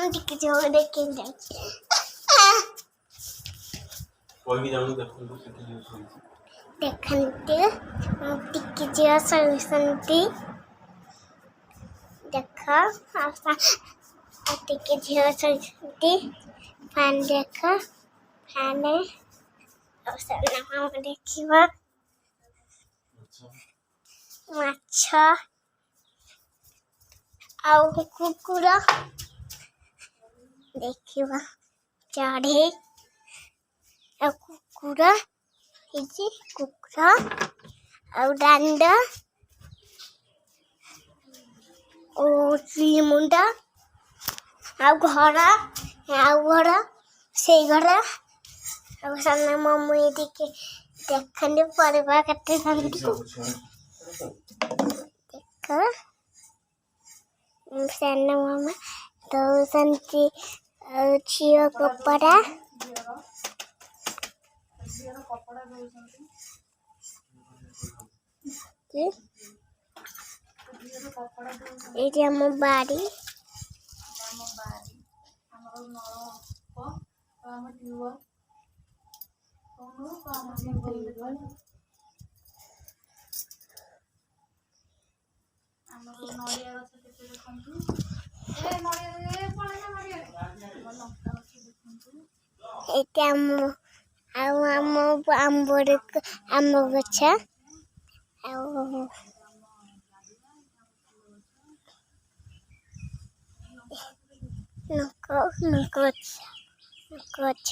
ଟିକେ ଯୋଉ ଦେଖି ଯାଉଛି ଦେଖନ୍ତି ଟିକେ ଝିଅ ଶୋଇଛନ୍ତି ଦେଖ ଟିକେ ଝିଅ ଶୋଇଛନ୍ତି ଫ୍ୟାନ୍ ଦେଖ ଫ୍ୟାନ୍ ଦେଖିବା ମାଛ ଆଉ କୁକୁର ଦେଖିବା ଚଢ଼େଇ ଆଉ କୁକୁର ହେଇଛି କୁକୁର ଆଉ ଦାଣ୍ଡ ଓ ମୁଣ୍ଡ ଆଉ ଘର ସେଇ ଘର ଆଉ ସାନ ମମି ଟିକେ ଦେଖନ୍ତି ପରିବା କାଟୁଛନ୍ତି ଦେଖ ସାନ ମାମା ଦଉଛନ୍ତି ଆଉ ଝିଅ କପଡ଼ା ଏଇଠି ଆମ ବାଡ଼ି ଏଇଠି ଆଉ ଆମ ଆମ୍ବ ଗଛ ଆଉ ଗଛ